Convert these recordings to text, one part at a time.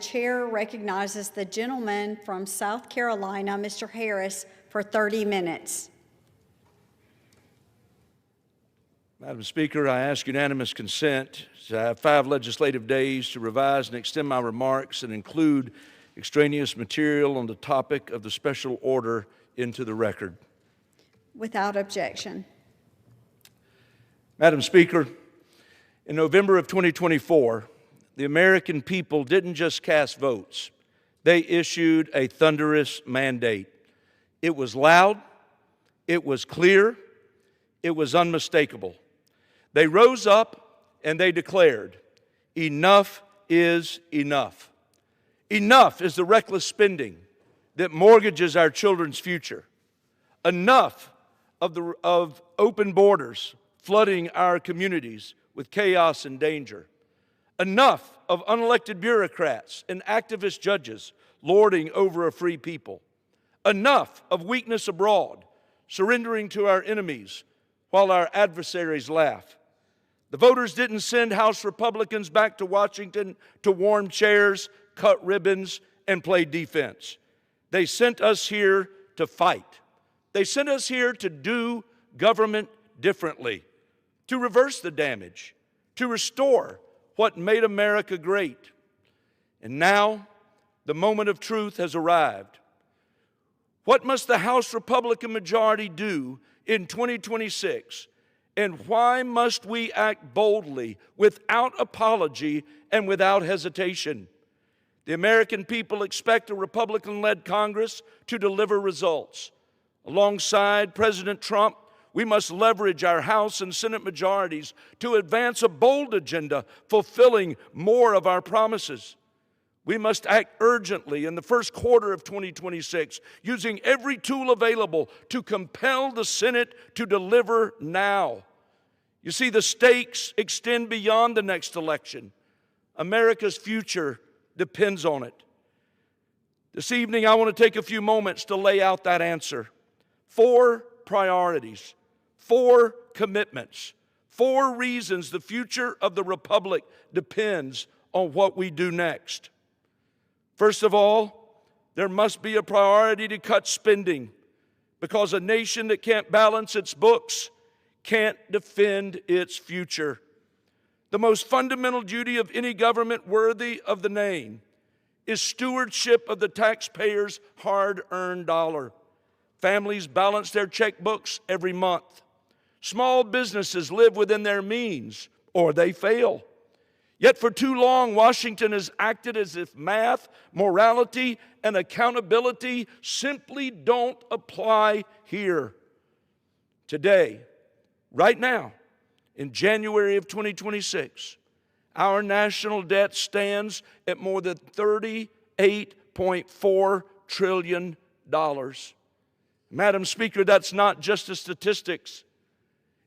Chair recognizes the gentleman from South Carolina, Mr. Harris, for 30 minutes. Madam Speaker, I ask unanimous consent to have 5 legislative days to revise and extend my remarks and include extraneous material on the topic of the special order into the record. Without objection. Madam Speaker, in November of 2024, the American people didn't just cast votes. They issued a thunderous mandate. It was loud, it was clear, it was unmistakable. They rose up and they declared, enough is enough. Enough is the reckless spending that mortgages our children's future. Enough of open borders flooding our communities with chaos and danger. Enough of unelected bureaucrats and activist judges lording over a free people. Enough of weakness abroad, surrendering to our enemies while our adversaries laugh. The voters didn't send House Republicans back to Washington to warm chairs, cut ribbons, and play defense. They sent us here to fight. They sent us here to do government differently, to reverse the damage, to restore what made America great. And now, the moment of truth has arrived. What must the House Republican majority do in 2026? And why must we act boldly, without apology and without hesitation? The American people expect a Republican-led Congress to deliver results. Alongside President Trump, we must leverage our House and Senate majorities to advance a bold agenda fulfilling more of our promises. We must act urgently in the first quarter of 2026, using every tool available to compel the Senate to deliver now. You see, the stakes extend beyond the next election. America's future depends on it. This evening, I want to take a few moments to lay out that answer. 4 priorities. 4 commitments, 4 reasons the future of the Republic depends on what we do next. First of all, there must be a priority to cut spending, because a nation that can't balance its books can't defend its future. The most fundamental duty of any government worthy of the name is stewardship of the taxpayer's hard-earned dollar. Families balance their checkbooks every month. Small businesses live within their means, or they fail. Yet for too long, Washington has acted as if math, morality, and accountability simply don't apply here. Today, right now, in January of 2026, our national debt stands at more than $38.4 trillion. Madam Speaker, that's not just the statistics.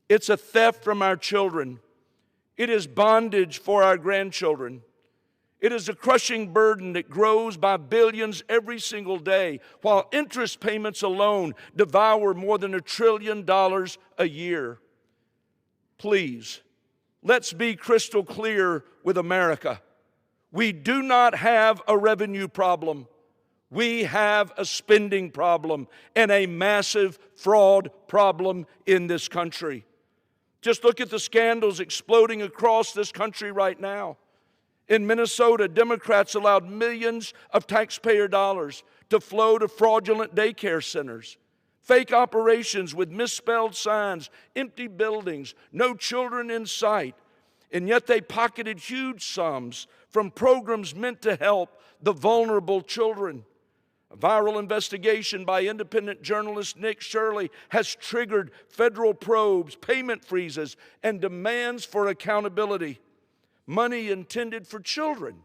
It's a theft from our children. It is bondage for our grandchildren. It is a crushing burden that grows by billions every single day, while interest payments alone devour more than $1 trillion a year. Please, let's be crystal clear with America. We do not have a revenue problem. We have a spending problem and a massive fraud problem in this country. Just look at the scandals exploding across this country right now. In Minnesota, Democrats allowed millions of taxpayer dollars to flow to fraudulent daycare centers, fake operations with misspelled signs, empty buildings, no children in sight. And yet they pocketed huge sums from programs meant to help the vulnerable children. A viral investigation by independent journalist Nick Shirley has triggered federal probes, payment freezes, and demands for accountability. Money intended for children,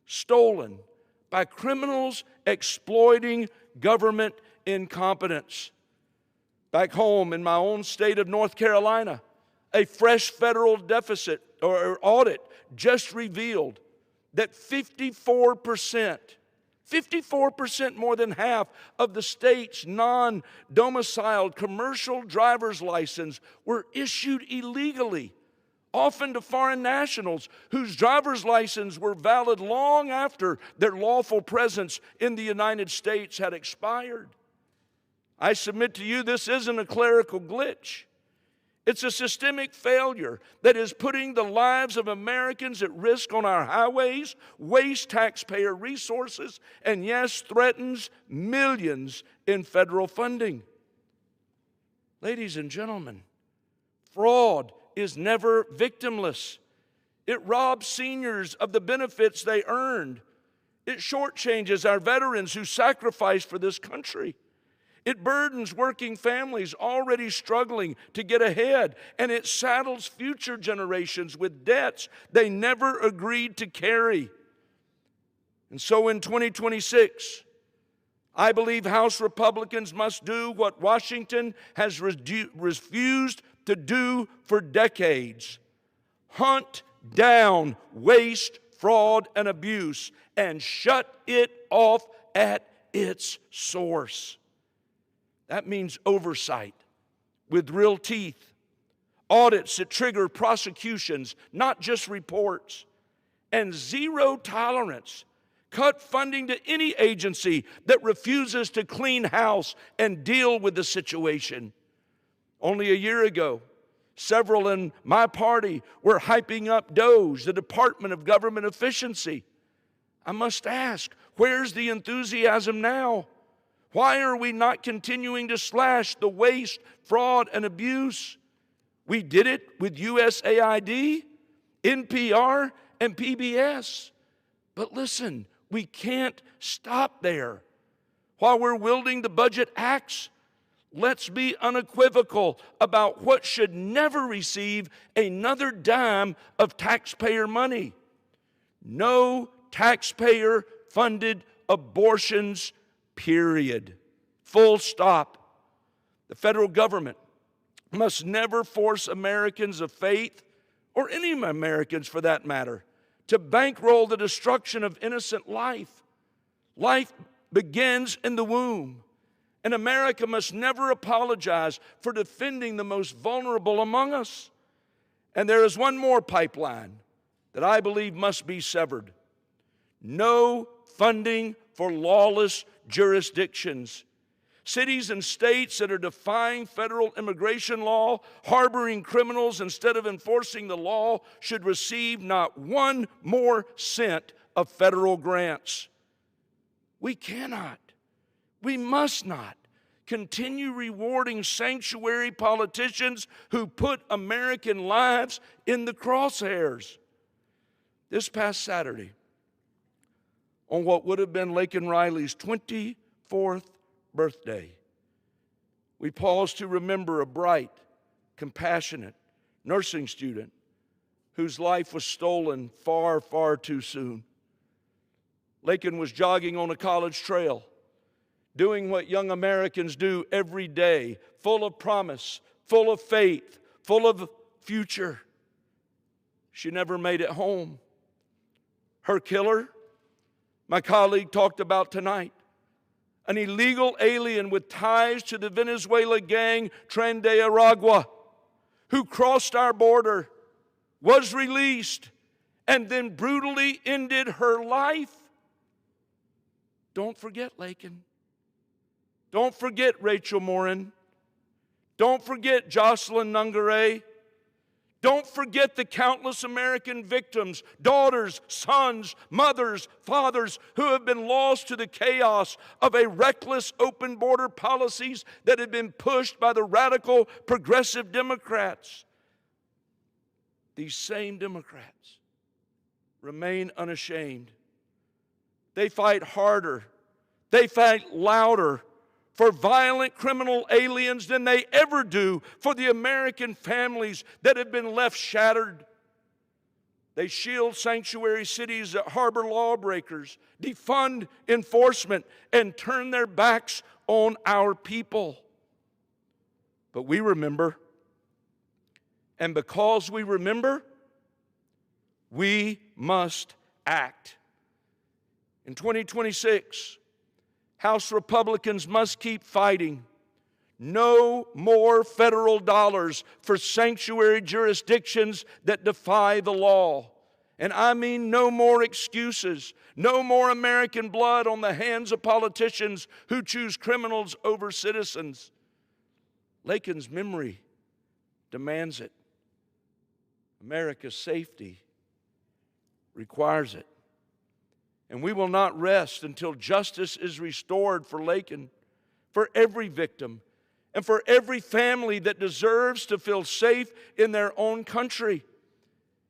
stolen by criminals exploiting government incompetence. Back home in my own state of North Carolina, a fresh federal deficit or audit just revealed that 54%, more than half of the state's non-domiciled commercial driver's license were issued illegally, often to foreign nationals whose driver's license were valid long after their lawful presence in the United States had expired. I submit to you, this isn't a clerical glitch. It's a systemic failure that is putting the lives of Americans at risk on our highways, wastes taxpayer resources, and yes, threatens millions in federal funding. Ladies and gentlemen, fraud is never victimless. It robs seniors of the benefits they earned. It shortchanges our veterans who sacrificed for this country. It burdens working families already struggling to get ahead, and it saddles future generations with debts they never agreed to carry. And so in 2026, I believe House Republicans must do what Washington has refused to do for decades: hunt down waste, fraud, and abuse and shut it off at its source. That means oversight with real teeth, audits that trigger prosecutions, not just reports, and zero tolerance. Cut funding to any agency that refuses to clean house and deal with the situation. Only a year ago, several in my party were hyping up DOGE, the Department of Government Efficiency. I must ask, where's the enthusiasm now? Why are we not continuing to slash the waste, fraud, and abuse? We did it with USAID, NPR, and PBS. But listen, we can't stop there. While we're wielding the budget axe, let's be unequivocal about what should never receive another dime of taxpayer money. No taxpayer-funded abortions, period. Full stop. The federal government must never force Americans of faith, or any Americans for that matter, to bankroll the destruction of innocent life. Life begins in the womb. And America must never apologize for defending the most vulnerable among us. And there is one more pipeline that I believe must be severed. No funding for lawless jurisdictions. Cities and states that are defying federal immigration law, harboring criminals instead of enforcing the law, should receive not one more cent of federal grants. We cannot, we must not continue rewarding sanctuary politicians who put American lives in the crosshairs. This past Saturday, on what would have been Laken Riley's 24th birthday, we paused to remember a bright, compassionate nursing student whose life was stolen far, far too soon. Laken was jogging on a college trail, doing what young Americans do every day, full of promise, full of faith, full of future. She never made it home. Her killer, my colleague talked about tonight, an illegal alien with ties to the Venezuela gang Tren de Aragua, who crossed our border, was released, and then brutally ended her life. Don't forget Laken. Don't forget Rachel Morin. Don't forget Jocelyn Nungare. Don't forget the countless American victims, daughters, sons, mothers, fathers who have been lost to the chaos of a reckless open border policies that have been pushed by the radical progressive Democrats. These same Democrats remain unashamed. They fight harder. They fight louder for violent criminal aliens than they ever do for the American families that have been left shattered. They shield sanctuary cities that harbor lawbreakers, defund enforcement, and turn their backs on our people. But we remember, and because we remember, we must act. In 2026, House Republicans must keep fighting. No more federal dollars for sanctuary jurisdictions that defy the law. And I mean no more excuses. No more American blood on the hands of politicians who choose criminals over citizens. Lakin's memory demands it. America's safety requires it. And we will not rest until justice is restored for Lakin, for every victim, and for every family that deserves to feel safe in their own country.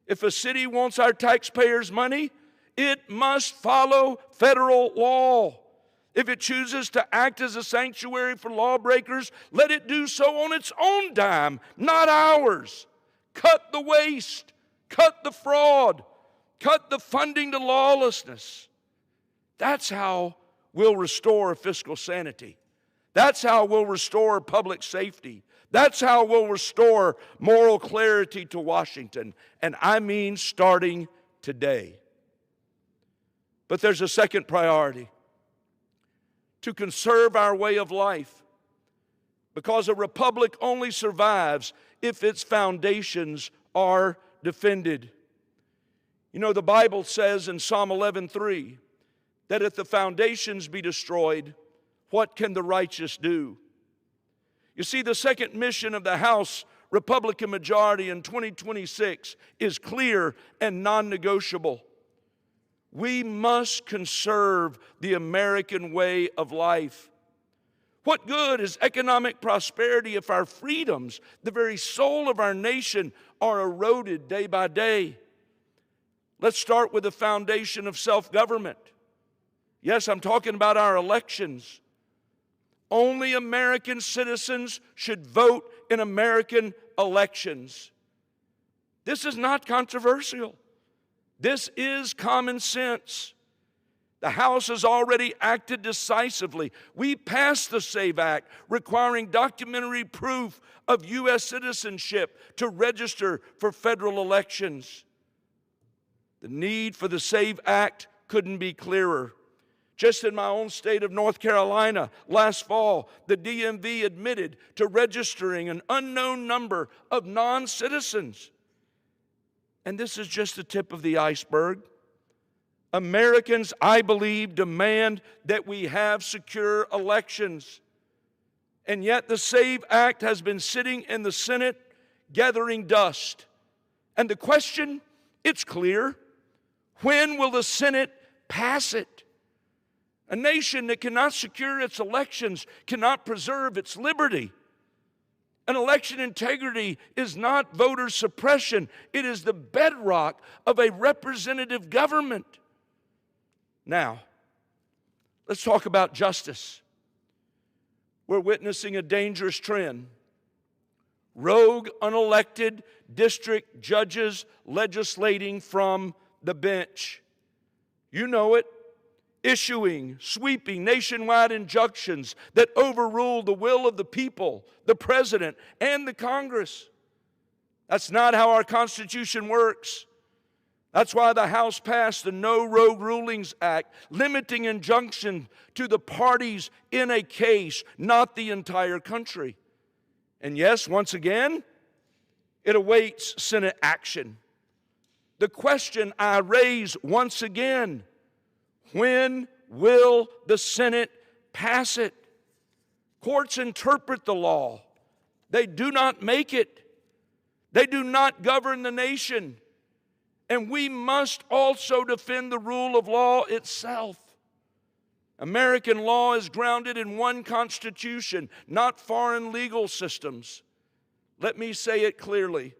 If a city wants our taxpayers' money, it must follow federal law. If it chooses to act as a sanctuary for lawbreakers, let it do so on its own dime, not ours. Cut the waste, cut the fraud, cut the funding to lawlessness. That's how we'll restore fiscal sanity. That's how we'll restore public safety. That's how we'll restore moral clarity to Washington. And I mean starting today. But there's a second priority: to conserve our way of life. Because a republic only survives if its foundations are defended. You know, the Bible says in Psalm 11:3 that if the foundations be destroyed, what can the righteous do? You see, the second mission of the House Republican majority in 2026 is clear and non-negotiable. We must conserve the American way of life. What good is economic prosperity if our freedoms, the very soul of our nation, are eroded day by day? Let's start with the foundation of self-government. Yes, I'm talking about our elections. Only American citizens should vote in American elections. This is not controversial. This is common sense. The House has already acted decisively. We passed the SAVE Act requiring documentary proof of U.S. citizenship to register for federal elections. The need for the SAVE Act couldn't be clearer. Just in my own state of North Carolina, last fall, the DMV admitted to registering an unknown number of non-citizens. And this is just the tip of the iceberg. Americans, I believe, demand that we have secure elections. And yet the SAVE Act has been sitting in the Senate gathering dust. And the question, it's clear: when will the Senate pass it? A nation that cannot secure its elections cannot preserve its liberty. An election integrity is not voter suppression. It is the bedrock of a representative government. Now, let's talk about justice. We're witnessing a dangerous trend. Rogue, unelected district judges legislating from the bench. You know it. Issuing sweeping nationwide injunctions that overrule the will of the people, the president, and the Congress. That's not how our Constitution works. That's why the House passed the No Rogue Rulings Act, limiting injunction to the parties in a case, not the entire country. And yes, once again, it awaits Senate action. The question I raise once again: when will the Senate pass it? Courts interpret the law. They do not make it. They do not govern the nation. And we must also defend the rule of law itself. American law is grounded in one constitution, not foreign legal systems. Let me say it clearly.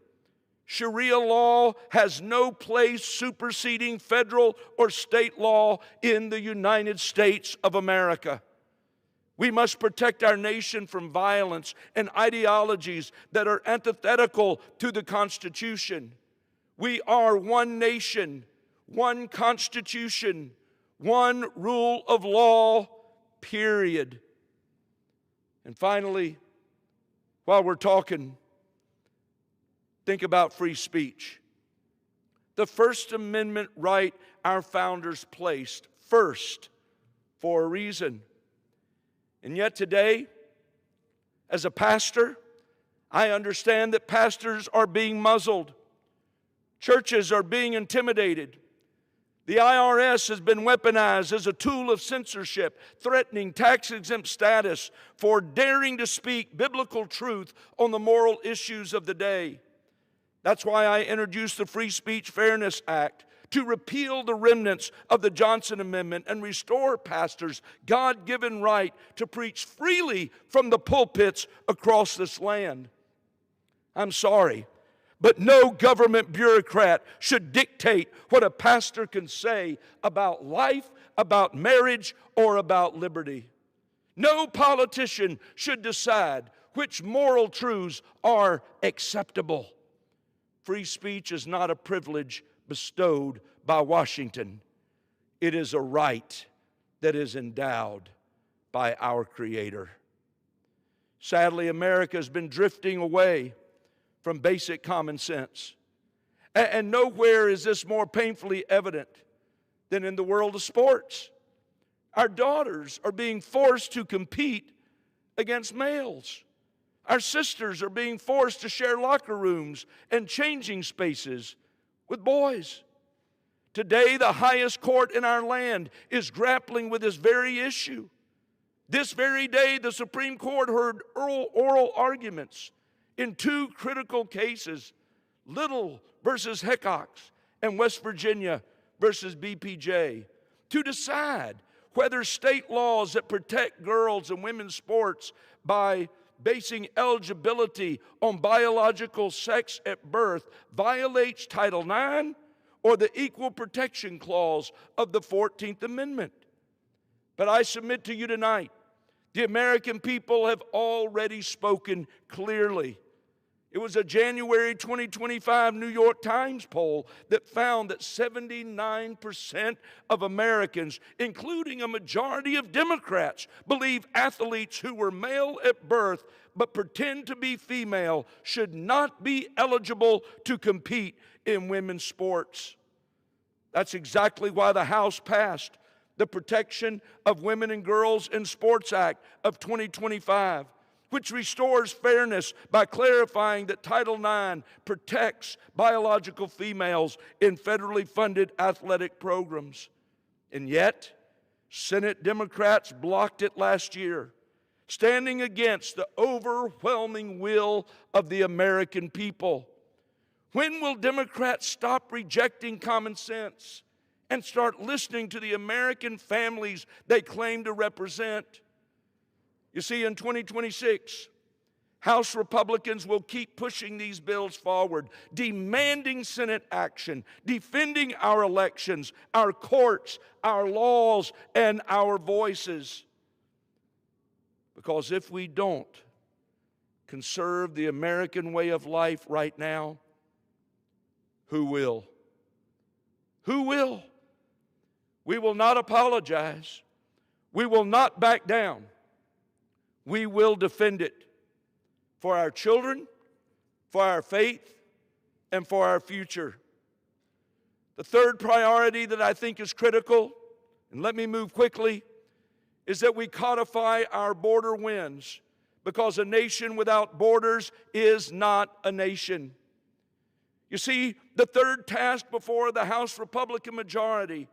Sharia law has no place superseding federal or state law in the United States of America. We must protect our nation from violence and ideologies that are antithetical to the Constitution. We are one nation, one Constitution, one rule of law, period. And finally, while we're talking, think about free speech. The First Amendment right our founders placed first for a reason. And yet today, As a pastor, I understand that pastors are being muzzled. Churches are being intimidated. The IRS has been weaponized as a tool of censorship, threatening tax-exempt status for daring to speak biblical truth on the moral issues of the day. That's why I introduced the Free Speech Fairness Act to repeal the remnants of the Johnson Amendment and restore pastors' God-given right to preach freely from the pulpits across this land. I'm sorry, but no government bureaucrat should dictate what a pastor can say about life, about marriage, or about liberty. No politician should decide which moral truths are acceptable. Free speech is not a privilege bestowed by Washington. It is a right that is endowed by our Creator. Sadly, America has been drifting away from basic common sense. And nowhere is this more painfully evident than in the world of sports. Our daughters are being forced to compete against males. Our sisters are being forced to share locker rooms and changing spaces with boys. Today, the highest court in our land is grappling with this very issue. This very day, the Supreme Court heard oral arguments in two critical cases, Little versus Hickox and West Virginia versus BPJ, to decide whether state laws that protect girls and women's sports by basing eligibility on biological sex at birth violates Title IX or the Equal Protection Clause of the 14th Amendment. But I submit to you tonight, the American people have already spoken clearly. It was a January 2025 New York Times poll that found that 79% of Americans, including a majority of Democrats, believe athletes who were male at birth but pretend to be female should not be eligible to compete in women's sports. That's exactly why the House passed the Protection of Women and Girls in Sports Act of 2025. Which restores fairness by clarifying that Title IX protects biological females in federally funded athletic programs. And yet, Senate Democrats blocked it last year, standing against the overwhelming will of the American people. When will Democrats stop rejecting common sense and start listening to the American families they claim to represent? You see, in 2026, House Republicans will keep pushing these bills forward, demanding Senate action, defending our elections, our courts, our laws, and our voices. Because if we don't conserve the American way of life right now, who will? Who will? We will not apologize. We will not back down. We will defend it for our children, for our faith, and for our future. The third priority that I think is critical, and let me move quickly, is that we codify our border wins, because a nation without borders is not a nation. You see, the third task before the House Republican majority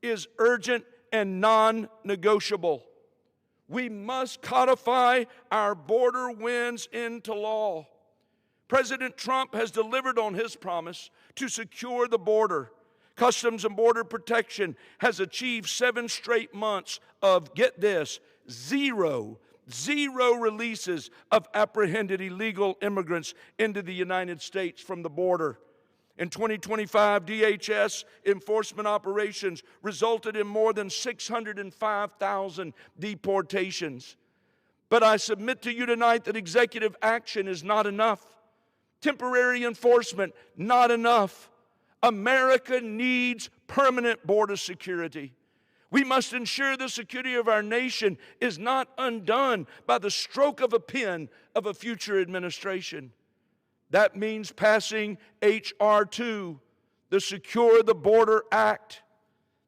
is urgent and non-negotiable. We must codify our border wins into law. President Trump has delivered on his promise to secure the border. Customs and Border Protection has achieved 7 straight months of, get this, zero releases of apprehended illegal immigrants into the United States from the border. In 2025, DHS enforcement operations resulted in more than 605,000 deportations. But I submit to you tonight that executive action is not enough. Temporary enforcement, not enough. America needs permanent border security. We must ensure the security of our nation is not undone by the stroke of a pen of a future administration. That means passing H.R. 2, the Secure the Border Act.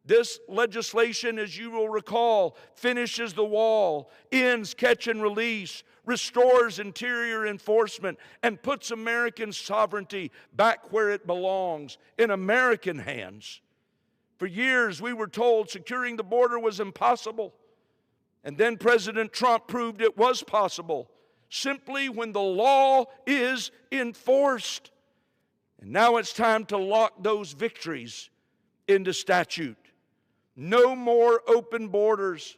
This legislation, as you will recall, finishes the wall, ends catch and release, restores interior enforcement, and puts American sovereignty back where it belongs, in American hands. For years, we were told securing the border was impossible. And then President Trump proved it was possible, simply when the law is enforced. And now it's time to lock those victories into statute. No more open borders.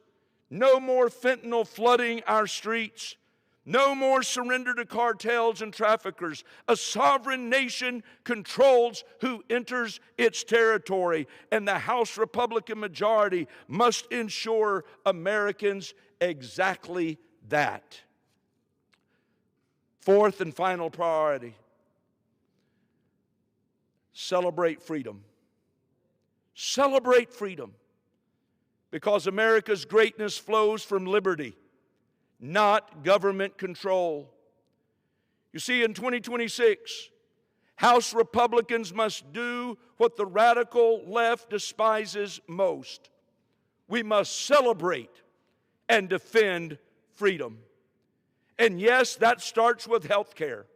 No more fentanyl flooding our streets. No more surrender to cartels and traffickers. A sovereign nation controls who enters its territory, and the House Republican majority must ensure Americans exactly that. Fourth and final priority: celebrate freedom. Celebrate freedom. Because America's greatness flows from liberty, not government control. You see, in 2026, House Republicans must do what the radical left despises most. We must celebrate and defend freedom. And yes, that starts with health care,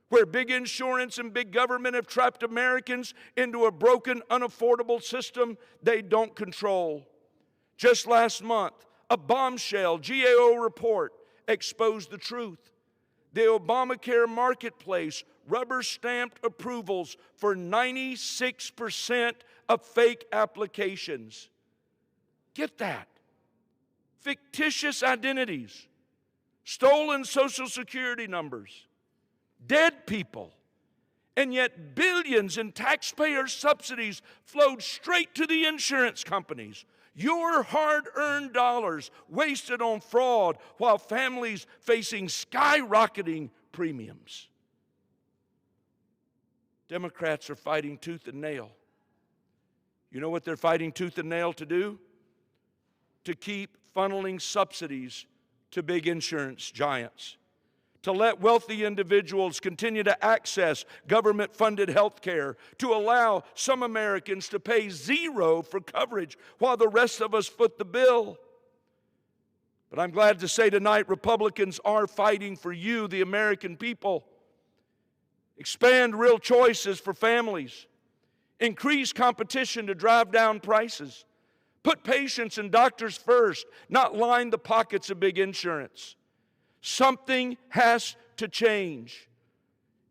where big insurance and big government have trapped Americans into a broken, unaffordable system they don't control. Just last month, a bombshell GAO report exposed the truth. The Obamacare marketplace rubber-stamped approvals for 96% of fake applications. Get that. Fictitious identities, stolen Social Security numbers, dead people, and yet billions in taxpayer subsidies flowed straight to the insurance companies. Your hard-earned dollars wasted on fraud while families facing skyrocketing premiums. Democrats are fighting tooth and nail. You know what they're fighting tooth and nail to do? To keep funneling subsidies to big insurance giants, to let wealthy individuals continue to access government-funded health care, to allow some Americans to pay zero for coverage while the rest of us foot the bill. But I'm glad to say tonight, Republicans are fighting for you, the American people. Expand real choices for families. Increase competition to drive down prices. Put patients and doctors first, not line the pockets of big insurance. Something has to change.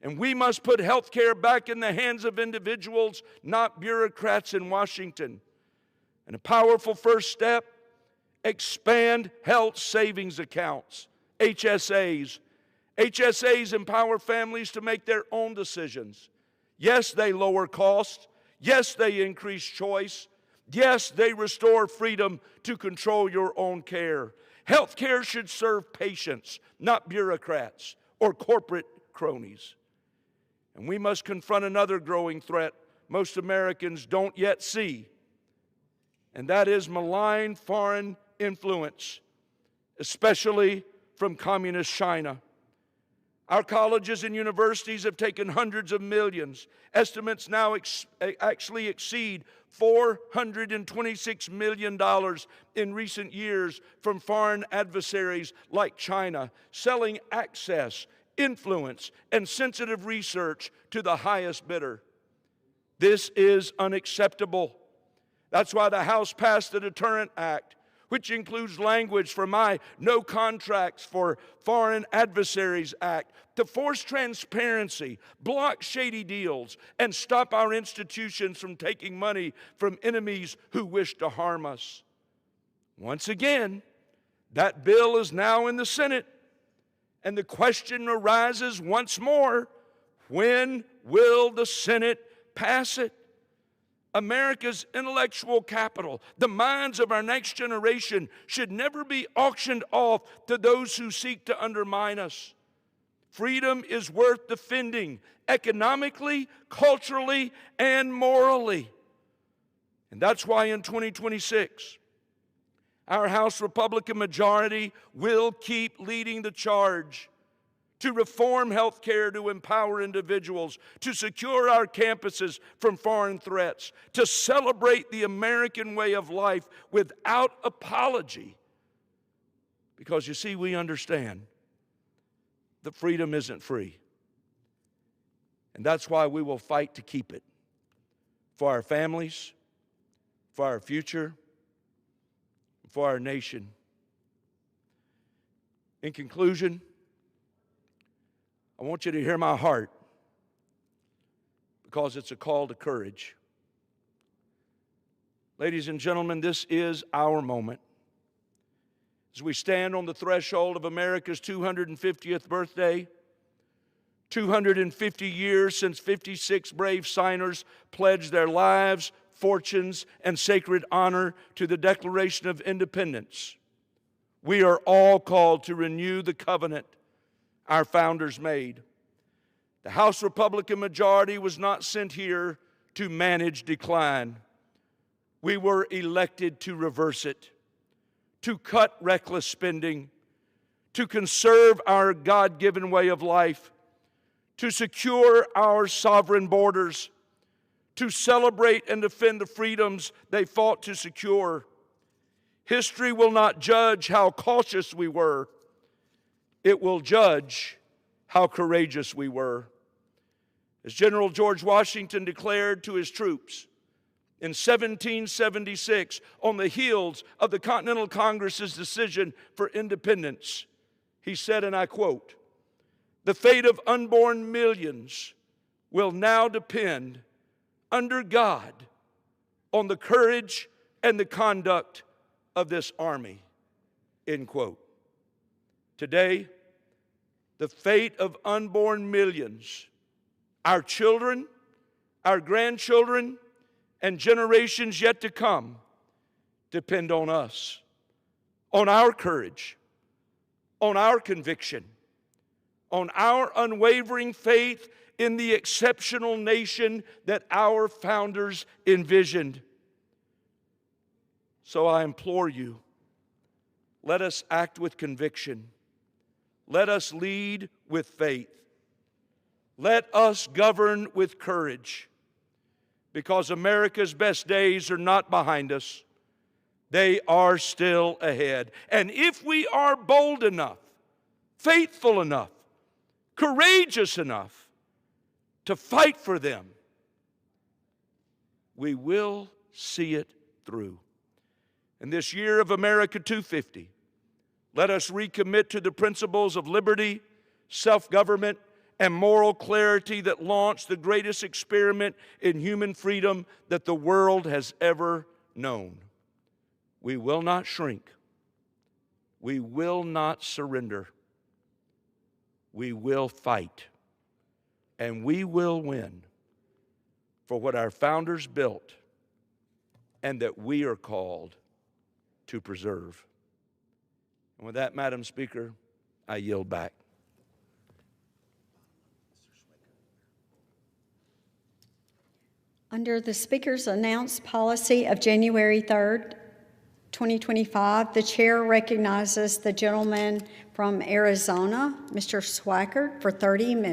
And we must put health care back in the hands of individuals, not bureaucrats in Washington. And a powerful first step: expand health savings accounts, HSAs. HSAs empower families to make their own decisions. Yes, they lower costs. Yes, they increase choice. Yes, they restore freedom to control your own care. Health care should serve patients, not bureaucrats or corporate cronies. And we must confront another growing threat most Americans don't yet see, and that is malign foreign influence, especially from communist China. Our colleges and universities have taken hundreds of millions. Estimates now actually exceed $426 million in recent years from foreign adversaries like China, selling access, influence, and sensitive research to the highest bidder. This is unacceptable. That's why the House passed the Deterrent Act, which includes language for my No Contracts for Foreign Adversaries Act, to force transparency, block shady deals, and stop our institutions from taking money from enemies who wish to harm us. Once again, that bill is now in the Senate, and the question arises once more: when will the Senate pass it? America's intellectual capital, the minds of our next generation, should never be auctioned off to those who seek to undermine us. Freedom is worth defending economically, culturally, and morally. And that's why in 2026, our House Republican majority will keep leading the charge to reform health care to empower individuals, to secure our campuses from foreign threats, to celebrate the American way of life without apology. Because you see, we understand that freedom isn't free. And that's why we will fight to keep it for our families, for our future, for our nation. In conclusion, I want you to hear my heart, because it's a call to courage. Ladies and gentlemen, this is our moment. As we stand on the threshold of America's 250th birthday, 250 years since 56 brave signers pledged their lives, fortunes, and sacred honor to the Declaration of Independence, we are all called to renew the covenant our founders made. The House Republican majority was not sent here to manage decline. We were elected to reverse it, to cut reckless spending, to conserve our God-given way of life, to secure our sovereign borders, to celebrate and defend the freedoms they fought to secure. History will not judge how cautious we were. It will judge how courageous we were. As General George Washington declared to his troops in 1776 on the heels of the Continental Congress's decision for independence, he said, and I quote, "The fate of unborn millions will now depend, under God, on the courage and the conduct of this army," end quote. Today, the fate of unborn millions, our children, our grandchildren, and generations yet to come, depend on us, on our courage, on our conviction, on our unwavering faith in the exceptional nation that our founders envisioned. So I implore you, let us act with conviction. Let us lead with faith. Let us govern with courage, because America's best days are not behind us. They are still ahead. And if we are bold enough, faithful enough, courageous enough to fight for them, we will see it through. In this year of America 250, let us recommit to the principles of liberty, self-government, and moral clarity that launched the greatest experiment in human freedom that the world has ever known. We will not shrink. We will not surrender. We will fight. And we will win for what our founders built and that we are called to preserve. And with that, Madam Speaker, I yield back. Under the Speaker's announced policy of January 3rd, 2025, the Chair recognizes the gentleman from Arizona, Mr. Swaggart, for 30 minutes.